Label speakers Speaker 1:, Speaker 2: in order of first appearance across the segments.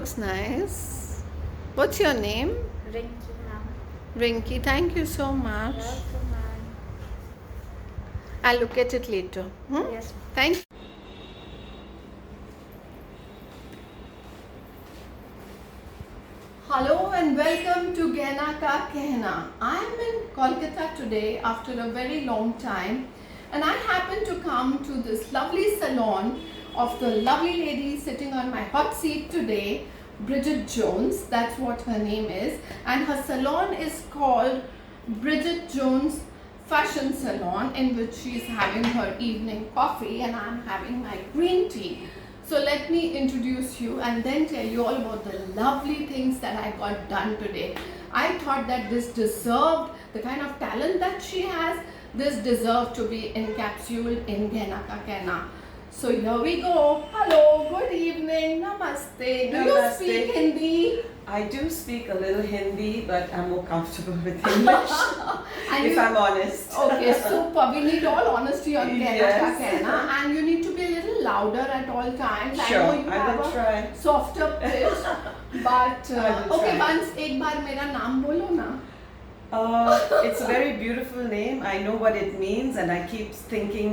Speaker 1: looks nice. What's your name?
Speaker 2: Rinky, ma'am.
Speaker 1: Rinky. Thank you so much.
Speaker 2: Welcome, ma'am.
Speaker 1: I'll look at it later.
Speaker 2: Yes, ma'am.
Speaker 1: Thank you. Hello and welcome to Gehna Ka Kehna. I am in Kolkata today after a very long time, and I happen to come to this lovely salon of the lovely lady sitting on my hot seat today, Bridget Jones. That's what her name is, and her salon is called Bridget Jones Fashion Salon, in which she is having her evening coffee and I'm having my green tea. So let me introduce you and then tell you all about the lovely things that I got done today. I thought that this deserved, the kind of talent that she has, this deserved to be encapsulated in Gehna Ka Kehna. So here we go. Hello, good evening, namaste. Do you
Speaker 3: Namaste.
Speaker 1: speak Hindi?
Speaker 3: I do speak a little Hindi, but I'm more comfortable with English,
Speaker 1: And
Speaker 3: if
Speaker 1: you-
Speaker 3: I'm honest.
Speaker 1: Okay, super. We need all honesty on Gehna Ka
Speaker 3: Yes.
Speaker 1: Kehna, and you need to be a little louder at all times.
Speaker 3: Sure,
Speaker 1: I know you
Speaker 3: I
Speaker 1: have
Speaker 3: will
Speaker 1: a
Speaker 3: try.
Speaker 1: softer pitch, but
Speaker 3: I will
Speaker 1: okay.
Speaker 3: try.
Speaker 1: Once एक बार मेरा नाम बोलो ना.
Speaker 3: It's a very beautiful name. I know what it means, and I keep thinking,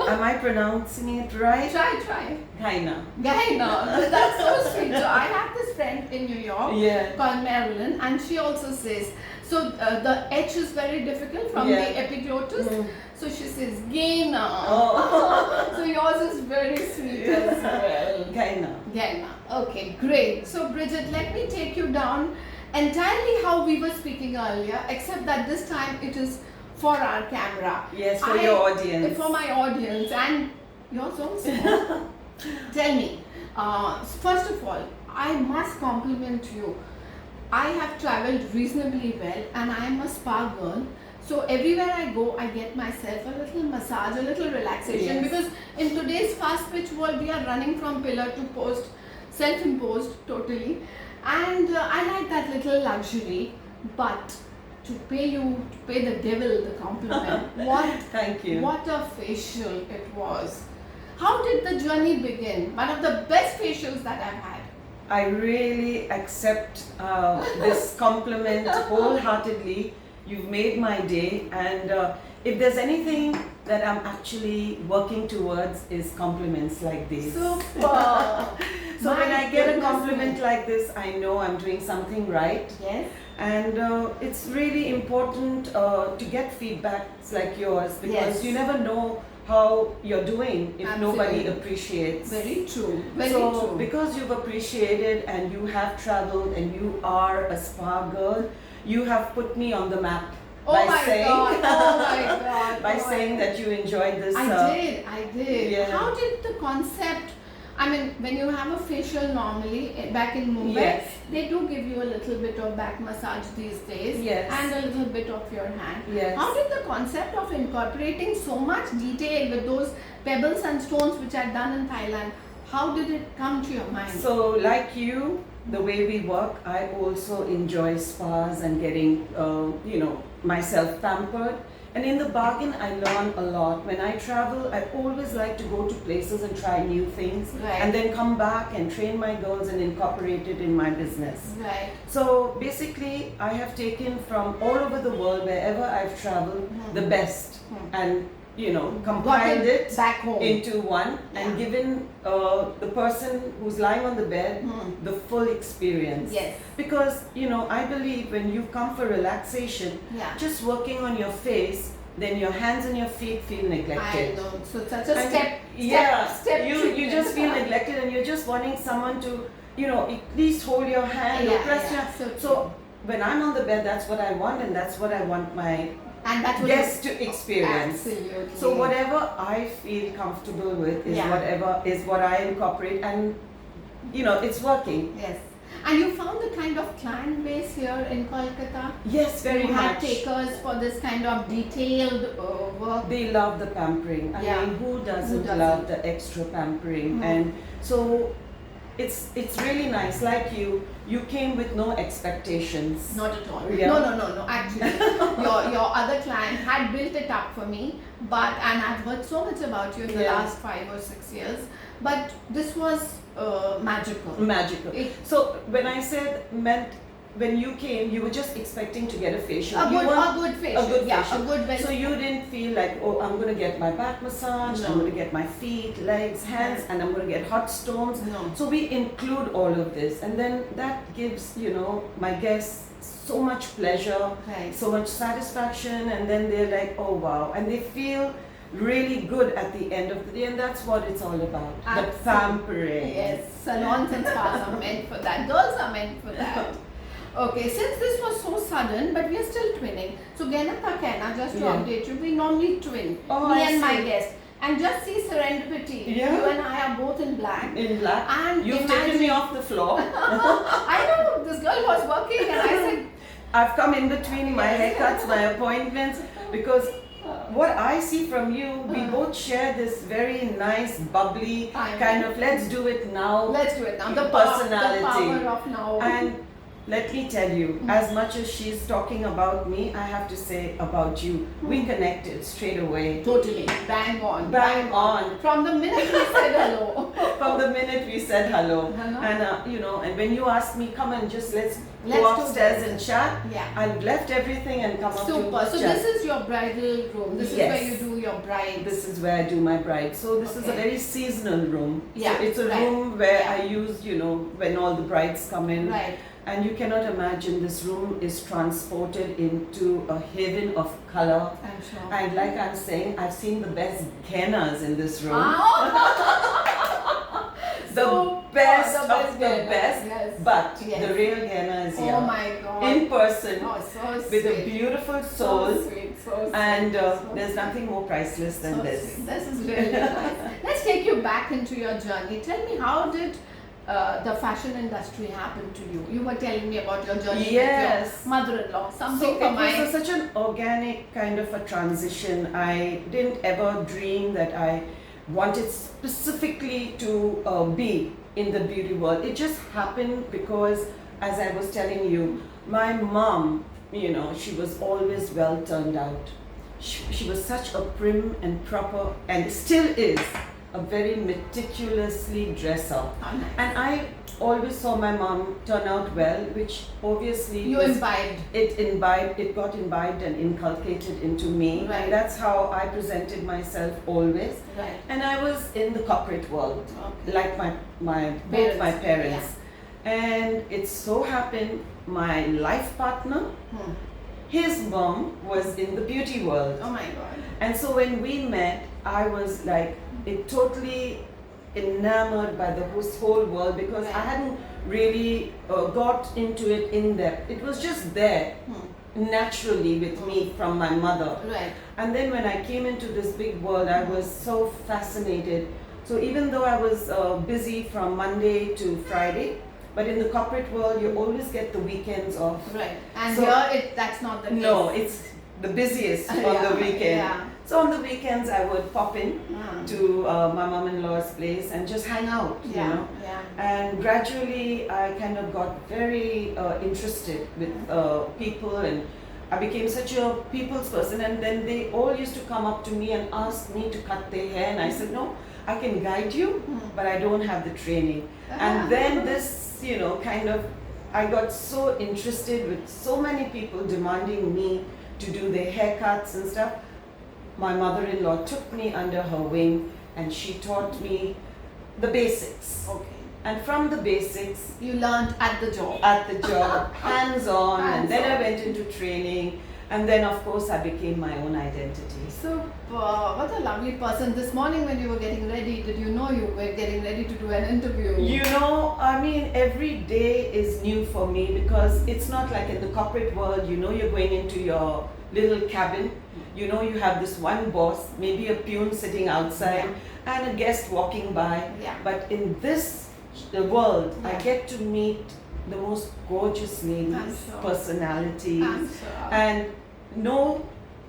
Speaker 3: am I pronouncing it right?
Speaker 1: Try.
Speaker 3: Gehna.
Speaker 1: Gehna. That's so sweet. So I have this friend in New York
Speaker 3: Yeah.
Speaker 1: called Marilyn, and she also says, so the H is very difficult from
Speaker 3: Yeah.
Speaker 1: the epiglottis.
Speaker 3: Mm.
Speaker 1: So she says Gehna.
Speaker 3: Oh.
Speaker 1: So yours is very sweet as well.
Speaker 3: Gehna.
Speaker 1: Gehna. Okay, great. So Bridget, let me take you down entirely how we were speaking earlier, except that this time it is for our camera.
Speaker 3: Yes, for your audience.
Speaker 1: For my audience and yours also. Tell me, first of all, I must compliment you. I have traveled reasonably well and I am a spa girl. So everywhere I go, I get myself a little massage, a little relaxation.
Speaker 3: Yes.
Speaker 1: Because in today's fast-pitch world, we are running from pillar to post, self-imposed totally. And I like that little luxury. But to pay the devil the compliment,
Speaker 3: Thank you.
Speaker 1: what a facial it was. How did the journey begin? One of the best facials that I've had.
Speaker 3: I really accept this compliment wholeheartedly. You've made my day, and if there's anything that I'm actually working towards is compliments like these.
Speaker 1: Super.
Speaker 3: So when
Speaker 1: My
Speaker 3: I get a
Speaker 1: goodness
Speaker 3: compliment
Speaker 1: me.
Speaker 3: like this, I know I'm doing something right.
Speaker 1: Yes.
Speaker 3: And it's really important to get feedbacks like yours, because
Speaker 1: Yes.
Speaker 3: you never know how you're doing if nobody
Speaker 1: Absolutely.
Speaker 3: appreciates.
Speaker 1: Very true. Very
Speaker 3: So
Speaker 1: true.
Speaker 3: because you've appreciated and you have traveled and you are a spa girl, you have put me on the map
Speaker 1: Oh
Speaker 3: by
Speaker 1: my
Speaker 3: saying
Speaker 1: God. Oh my God.
Speaker 3: by
Speaker 1: Oh
Speaker 3: saying
Speaker 1: my
Speaker 3: that you enjoyed this.
Speaker 1: I did.
Speaker 3: yeah.
Speaker 1: How did the concept? I mean, when you have a facial normally back in Mumbai,
Speaker 3: Yes.
Speaker 1: they do give you a little bit of back massage these days,
Speaker 3: Yes.
Speaker 1: and a little bit of your hand.
Speaker 3: Yes.
Speaker 1: How did the concept of incorporating so much detail with those pebbles and stones which are done in Thailand? How did it come to your mind?
Speaker 3: So like you, the way we work, I also enjoy spas and getting myself pampered. And in the bargain, I learn a lot. When I travel, I always like to go to places and try new things,
Speaker 1: Right.
Speaker 3: and then come back and train my girls and incorporate it in my business.
Speaker 1: Right.
Speaker 3: So basically, I have taken from all over the world, wherever I've traveled, the best, and compiled
Speaker 1: Got
Speaker 3: it
Speaker 1: back home.
Speaker 3: into one, and
Speaker 1: Yeah.
Speaker 3: given the person who's lying on the bed the full experience.
Speaker 1: Yes.
Speaker 3: Because I believe when you come for relaxation,
Speaker 1: Yeah.
Speaker 3: just working on your face, then your hands and your feet feel
Speaker 1: I
Speaker 3: neglected.
Speaker 1: know. So such a
Speaker 3: And
Speaker 1: step.
Speaker 3: you
Speaker 1: treatment.
Speaker 3: just feel neglected, and you're just wanting someone to at least hold your hand or
Speaker 1: Yeah,
Speaker 3: press
Speaker 1: yeah.
Speaker 3: your.
Speaker 1: So
Speaker 3: So when I'm on the bed, that's what I want, and that's what I want my
Speaker 1: And that's what
Speaker 3: guests to experience.
Speaker 1: Absolutely.
Speaker 3: So whatever I feel comfortable with is what I incorporate, and it's working.
Speaker 1: Yes. And you found the kind of client base here in Kolkata?
Speaker 3: Yes, very
Speaker 1: you had
Speaker 3: much.
Speaker 1: takers for this kind of detailed work?
Speaker 3: They love the pampering. I
Speaker 1: Yeah.
Speaker 3: mean, who doesn't
Speaker 1: doesn't?
Speaker 3: love the extra pampering? And so it's really nice. Like you came with no expectations.
Speaker 1: Not at all.
Speaker 3: Yeah.
Speaker 1: No. Actually, your other client had built it up for me, and I've heard so much about you in the
Speaker 3: Yeah.
Speaker 1: last 5 or 6 years. But this was magical.
Speaker 3: Magical.
Speaker 1: It-
Speaker 3: So when I said meant, when you came, you were just expecting to get a facial.
Speaker 1: A
Speaker 3: You
Speaker 1: good,
Speaker 3: weren't-
Speaker 1: a good facial.
Speaker 3: A good
Speaker 1: Yeah,
Speaker 3: facial.
Speaker 1: a good well.
Speaker 3: So you didn't feel like, oh, I'm going to get my back massage,
Speaker 1: No.
Speaker 3: I'm going to get my feet, legs, hands, and I'm going to get hot stones.
Speaker 1: No.
Speaker 3: So we include all of this, and then that gives, my guests so much pleasure,
Speaker 1: Right.
Speaker 3: so much satisfaction, and then they're like, oh wow, and they feel really good at the end of the day, and that's what it's all about.
Speaker 1: Absolutely.
Speaker 3: The pampering.
Speaker 1: Yes, salons and spas are meant for that. Girls are meant for that. Okay, since this was so sudden, but we are still twinning. So Gehna Ka Kehna, just to
Speaker 3: Yeah.
Speaker 1: update you, we normally twin.
Speaker 3: Oh,
Speaker 1: me
Speaker 3: I
Speaker 1: and my
Speaker 3: see.
Speaker 1: guest. And just see serendipity.
Speaker 3: Yeah.
Speaker 1: You and I are both in black.
Speaker 3: In black.
Speaker 1: And
Speaker 3: You've taken me off the floor.
Speaker 1: I know, this girl was working and I said,
Speaker 3: I've come in between my haircuts, my appointments, because what I see from you, we both share this very nice, bubbly
Speaker 1: I know.
Speaker 3: kind of let's do it now.
Speaker 1: let's do it now. The
Speaker 3: Personality.
Speaker 1: power of now.
Speaker 3: And let me tell you, as much as she's talking about me, I have to say about you. We connected straight away.
Speaker 1: Totally, bang on.
Speaker 3: Bang on.
Speaker 1: From the minute we said hello.
Speaker 3: From the minute we said hello.
Speaker 1: Hello.
Speaker 3: And and when you asked me, come and just let's
Speaker 1: Let's
Speaker 3: go
Speaker 1: do
Speaker 3: upstairs
Speaker 1: this.
Speaker 3: and chat,
Speaker 1: Yeah.
Speaker 3: I left everything and come up
Speaker 1: Super.
Speaker 3: to
Speaker 1: So
Speaker 3: chat.
Speaker 1: this is your bridal room. This is
Speaker 3: Yes.
Speaker 1: where you do your brides.
Speaker 3: This is where I do my bride. So this is a
Speaker 1: Okay.
Speaker 3: very seasonal room.
Speaker 1: Yeah,
Speaker 3: So it's a
Speaker 1: right.
Speaker 3: room where
Speaker 1: Yeah.
Speaker 3: I use, when all the brides come in.
Speaker 1: Right.
Speaker 3: And you cannot imagine, this room is transported into a haven of color.
Speaker 1: I'm sure.
Speaker 3: And like I'm saying, I've seen the best Gehnas in this room. The
Speaker 1: So,
Speaker 3: best
Speaker 1: the
Speaker 3: of
Speaker 1: best
Speaker 3: the
Speaker 1: Gehna,
Speaker 3: best.
Speaker 1: yes.
Speaker 3: But
Speaker 1: Yes.
Speaker 3: the real Gehna is here.
Speaker 1: Oh my God.
Speaker 3: In person.
Speaker 1: Oh, so sweet.
Speaker 3: With a beautiful soul.
Speaker 1: So sweet. So sweet.
Speaker 3: And
Speaker 1: so
Speaker 3: there's
Speaker 1: sweet.
Speaker 3: nothing more priceless than
Speaker 1: So
Speaker 3: this.
Speaker 1: sweet. This is really nice. Let's take you back into your journey. Tell me, how did the fashion industry happen to you? You were telling me about your journey
Speaker 3: Yes.
Speaker 1: with your mother-in-law. Something
Speaker 3: So
Speaker 1: for
Speaker 3: it
Speaker 1: my...
Speaker 3: was such an organic kind of a transition. I didn't ever dream that I wanted specifically to be in the beauty world. It just happened because, as I was telling you, my mom, she was always well turned out. She was such a prim and proper, and still is, a very meticulously dresser.
Speaker 1: How nice.
Speaker 3: And I always saw my mom turn out well, which obviously
Speaker 1: You
Speaker 3: was-
Speaker 1: imbibed.
Speaker 3: it got imbibed and inculcated into me.
Speaker 1: Right.
Speaker 3: And that's how I presented myself always.
Speaker 1: Right.
Speaker 3: And I was in the corporate world,
Speaker 1: Okay.
Speaker 3: like both my parents.
Speaker 1: Yeah.
Speaker 3: And it so happened my life partner,
Speaker 1: Hmm.
Speaker 3: his mom was in the beauty world.
Speaker 1: Oh my God.
Speaker 3: And so when we met, I was like totally enamored by the whole world, because I hadn't really got into it in depth. It was just there naturally with me from my mother.
Speaker 1: Right.
Speaker 3: And then when I came into this big world, I was so fascinated. So even though I was busy from Monday to Friday, but in the corporate world, you always get the weekends off.
Speaker 1: Right. And
Speaker 3: So-
Speaker 1: here that's not the case.
Speaker 3: No, it's the busiest on
Speaker 1: Yeah,
Speaker 3: the weekend.
Speaker 1: yeah.
Speaker 3: So on the weekends, I would pop in
Speaker 1: Ah.
Speaker 3: to my mom-in-law's place and just hang out,
Speaker 1: Yeah. Yeah.
Speaker 3: And gradually, I kind of got very interested with people, and I became such a people's person. And then they all used to come up to me and ask me to cut their hair, and I said, no, I can guide you, but I don't have the training. And then this, I got so interested with so many people demanding me to do their haircuts and stuff. My mother-in-law took me under her wing, and she taught me the basics.
Speaker 1: Okay.
Speaker 3: And from the basics,
Speaker 1: You learned at the job.
Speaker 3: at the job, hands-on, and then I
Speaker 1: Hands-on.
Speaker 3: went into training, and then of course I became my own identity.
Speaker 1: So, what a lovely person. This morning when you were getting ready, did you know you were getting ready to do an interview?
Speaker 3: Every day is new for me, because it's not like in the corporate world, you're going into your little cabin, you have this one boss, maybe a peon sitting outside, and a guest walking by.
Speaker 1: Yeah.
Speaker 3: But in this world, I
Speaker 1: Yeah.
Speaker 3: get to meet the most gorgeous ladies,
Speaker 1: I'm sure.
Speaker 3: personalities,
Speaker 1: I'm sure.
Speaker 3: and know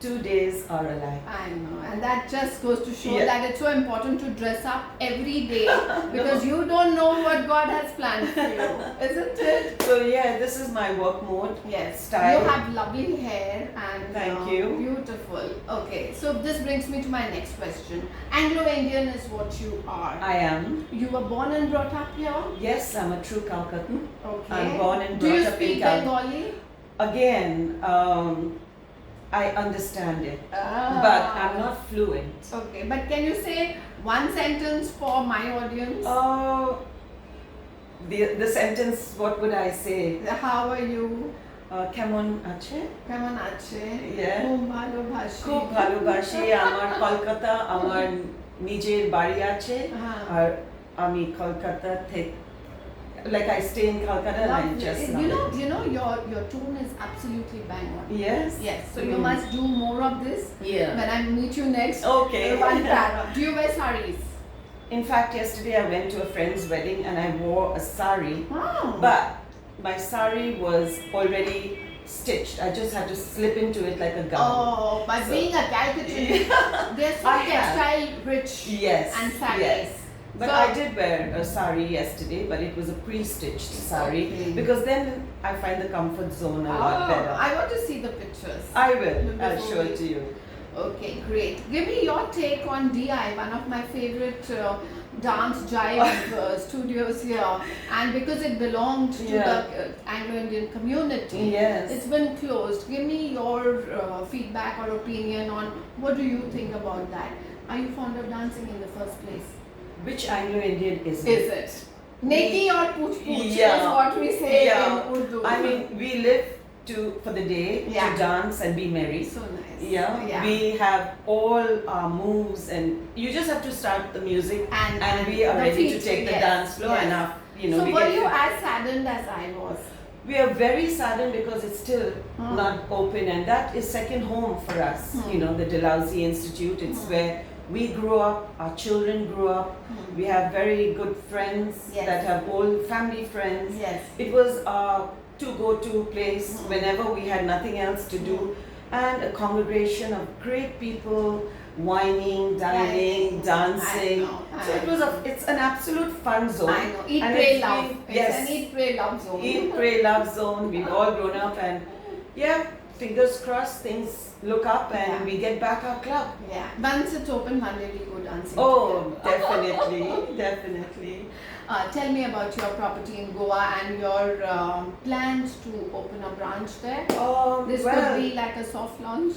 Speaker 3: 2 days are alike.
Speaker 1: I know, and that just goes to show
Speaker 3: Yeah.
Speaker 1: that it's so important to dress up every day because you don't know what God has planned for you, isn't it?
Speaker 3: So yeah, this is my work mode.
Speaker 1: Yes,
Speaker 3: Style.
Speaker 1: you have lovely hair and
Speaker 3: Thank you.
Speaker 1: beautiful. Okay, so this brings me to my next question. Anglo-Indian is what you are.
Speaker 3: I am.
Speaker 1: You were born and brought up here?
Speaker 3: Yes, I'm a true Calcuttan.
Speaker 1: Okay.
Speaker 3: I'm born and
Speaker 1: Do you
Speaker 3: brought up in
Speaker 1: speak
Speaker 3: Calcutta.
Speaker 1: Bengali?
Speaker 3: Again, I understand it,
Speaker 1: Ah.
Speaker 3: but I'm not fluent.
Speaker 1: Okay, but can you say one sentence for my audience?
Speaker 3: The sentence, what would I say?
Speaker 1: How are you?
Speaker 3: Kemon ache?
Speaker 1: কেমন আছে?
Speaker 3: Yeah.
Speaker 1: খুব ভালোবাসি।
Speaker 3: খুব ভালোবাসি আমার কলকাতা আমার নিজের বাড়ি আছে
Speaker 1: হ্যাঁ।
Speaker 3: আর আমি কলকাতা থেকে like I stay in Calcutta and I
Speaker 1: Lovely.
Speaker 3: just
Speaker 1: You know your tone is absolutely bang on.
Speaker 3: Yes.
Speaker 1: Yes, so you
Speaker 3: Mm.
Speaker 1: must do more of this
Speaker 3: Yeah.
Speaker 1: when I meet you next.
Speaker 3: Okay.
Speaker 1: One para. Do you wear saris?
Speaker 3: In fact, yesterday I went to a friend's wedding and I wore a sari,
Speaker 1: Wow.
Speaker 3: but my sari was already stitched. I just had to slip into it like a gown.
Speaker 1: Oh, but
Speaker 3: So-
Speaker 1: being a Calcuttan, they're so
Speaker 3: I have.
Speaker 1: textile rich
Speaker 3: Yes.
Speaker 1: and saris.
Speaker 3: Yes. But
Speaker 1: So-
Speaker 3: I did wear a sari yesterday, but it was a pre-stitched sari
Speaker 1: Okay.
Speaker 3: because then I find the comfort zone a lot better.
Speaker 1: I want to see the pictures.
Speaker 3: I will. I'll
Speaker 1: Before
Speaker 3: show it
Speaker 1: we-
Speaker 3: to you.
Speaker 1: Okay, great. Give me your take on DI, one of my favorite dance jive studios here, and because it belonged to
Speaker 3: Yeah.
Speaker 1: the Anglo-Indian community,
Speaker 3: Yes.
Speaker 1: it's been closed. Give me your feedback or opinion on what do you think about that? Are you fond of dancing in the first place?
Speaker 3: Which Anglo-Indian is it?
Speaker 1: Is it? Neki or pooch pooch
Speaker 3: Yeah.
Speaker 1: is what we say
Speaker 3: Yeah.
Speaker 1: in Urdu.
Speaker 3: I mean, we live for the day
Speaker 1: Yeah.
Speaker 3: to dance and be merry.
Speaker 1: so nice.
Speaker 3: Yeah. We have all our moves, and you just have to start the music, and we are
Speaker 1: the
Speaker 3: ready to
Speaker 1: feet,
Speaker 3: take the
Speaker 1: yes,
Speaker 3: dance floor,
Speaker 1: yes.
Speaker 3: and
Speaker 1: So
Speaker 3: we
Speaker 1: were
Speaker 3: get
Speaker 1: you as saddened as I was?
Speaker 3: we are very saddened because it's still not open, and that is second home for us. The Dalhousie Institute. It's where we grew up, our children grew up. We have very good friends
Speaker 1: Yes.
Speaker 3: that have all family friends.
Speaker 1: Yes.
Speaker 3: It was our to-go-to place whenever we had nothing else to do, and a congregation of great people whining, dining, dancing.
Speaker 1: I know,
Speaker 3: So it's an absolute fun zone.
Speaker 1: I know. Eat,
Speaker 3: And
Speaker 1: pray,
Speaker 3: it's
Speaker 1: love.
Speaker 3: been-
Speaker 1: It's
Speaker 3: yes.
Speaker 1: an eat, pray, love zone.
Speaker 3: Eat, pray, love zone. We've all grown up, and yeah, fingers crossed, things look up, and
Speaker 1: Yeah.
Speaker 3: we get back our club.
Speaker 1: Yeah. Once it's open, Monday we go dancing.
Speaker 3: Oh,
Speaker 1: together.
Speaker 3: definitely, definitely.
Speaker 1: Tell me about your property in Goa and your plans to open a branch there. This could be like a soft launch.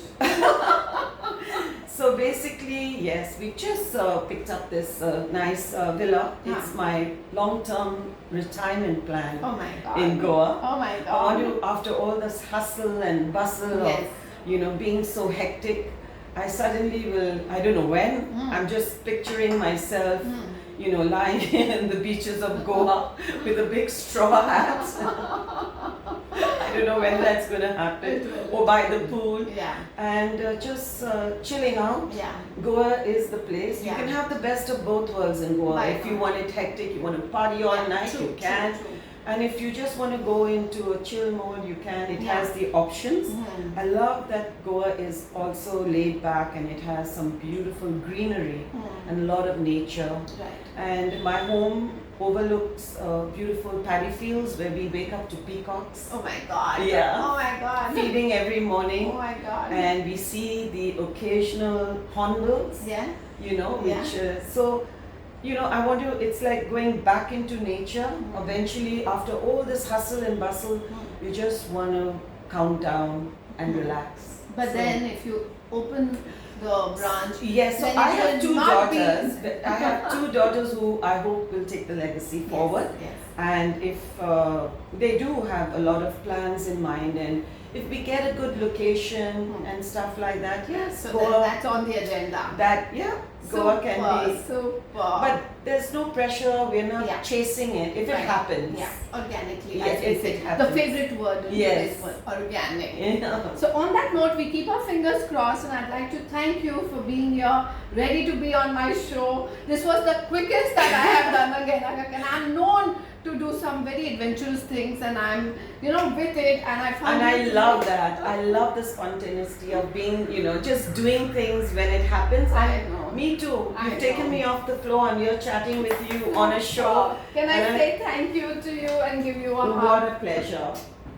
Speaker 3: So basically, yes, we just picked up this nice villa. It's my long-term retirement plan
Speaker 1: Oh my God.
Speaker 3: in Goa.
Speaker 1: Oh my
Speaker 3: I want
Speaker 1: God.
Speaker 3: to, after all this hustle and bustle
Speaker 1: Yes.
Speaker 3: of, being so hectic, I suddenly will, I don't know when, I'm just picturing myself, lying in the beaches of Goa with a big straw hat. I don't know when that's going to happen. Or by the pool.
Speaker 1: Yeah.
Speaker 3: And just chilling out.
Speaker 1: Yeah.
Speaker 3: Goa is the place. You
Speaker 1: Yeah.
Speaker 3: can have the best of both worlds in Goa.
Speaker 1: By
Speaker 3: If you
Speaker 1: far.
Speaker 3: want it hectic, you want to party all
Speaker 1: Yeah,
Speaker 3: night,
Speaker 1: true,
Speaker 3: you can.
Speaker 1: true, true.
Speaker 3: And if you just want to go into a chill mode, you can. It
Speaker 1: Yeah.
Speaker 3: has the options. I love that Goa is also laid back and it has some beautiful greenery and a lot of nature.
Speaker 1: Right.
Speaker 3: And my home overlooks beautiful paddy fields where we wake up to peacocks
Speaker 1: Oh my God.
Speaker 3: Yeah.
Speaker 1: Oh my God.
Speaker 3: feeding every morning.
Speaker 1: Oh my God.
Speaker 3: And we see the occasional hornbills,
Speaker 1: Yeah.
Speaker 3: which so I want to, it's like going back into nature. Eventually, after all this hustle and bustle, you just want to count down and relax.
Speaker 1: But
Speaker 3: So-
Speaker 1: then if you open the branch,
Speaker 3: Yes, so
Speaker 1: then
Speaker 3: I
Speaker 1: it
Speaker 3: have
Speaker 1: will
Speaker 3: two
Speaker 1: not be-
Speaker 3: daughters. I have two daughters who I hope will take the legacy forward.
Speaker 1: Yes.
Speaker 3: And if they do have a lot of plans in mind, and if we get a good location and stuff like that, yes,
Speaker 1: So
Speaker 3: Goa,
Speaker 1: then that's on the agenda.
Speaker 3: Goa can be.
Speaker 1: Super.
Speaker 3: But there's no pressure. We're not
Speaker 1: Yeah.
Speaker 3: chasing it. If
Speaker 1: Right.
Speaker 3: it happens,
Speaker 1: Yeah, organically.
Speaker 3: Yeah,
Speaker 1: as we
Speaker 3: if
Speaker 1: say.
Speaker 3: it
Speaker 1: The
Speaker 3: happens.
Speaker 1: favorite word in
Speaker 3: Yes.
Speaker 1: today's world, organic.
Speaker 3: Yeah.
Speaker 1: So on that note, we keep our fingers crossed, and I'd like to thank you for being here, ready to be on my show. This was the quickest that I have done again. And I'm known to do some very adventurous things, and I'm with it, and I found
Speaker 3: And I
Speaker 1: it
Speaker 3: love that. I love the spontaneity of being, just doing things when it happens.
Speaker 1: I
Speaker 3: And
Speaker 1: know.
Speaker 3: me too.
Speaker 1: I
Speaker 3: You've taken
Speaker 1: know.
Speaker 3: me off the floor and you're chatting with you on a show.
Speaker 1: Can I
Speaker 3: And
Speaker 1: say thank you to you and give you a hug?
Speaker 3: what a pleasure.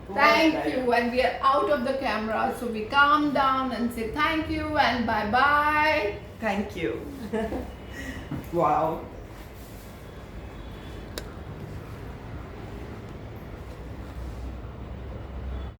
Speaker 3: What a
Speaker 1: Thank
Speaker 3: pleasure.
Speaker 1: you, and we are out of the camera, so we calm down and say thank you and bye bye.
Speaker 3: Thank you. Wow.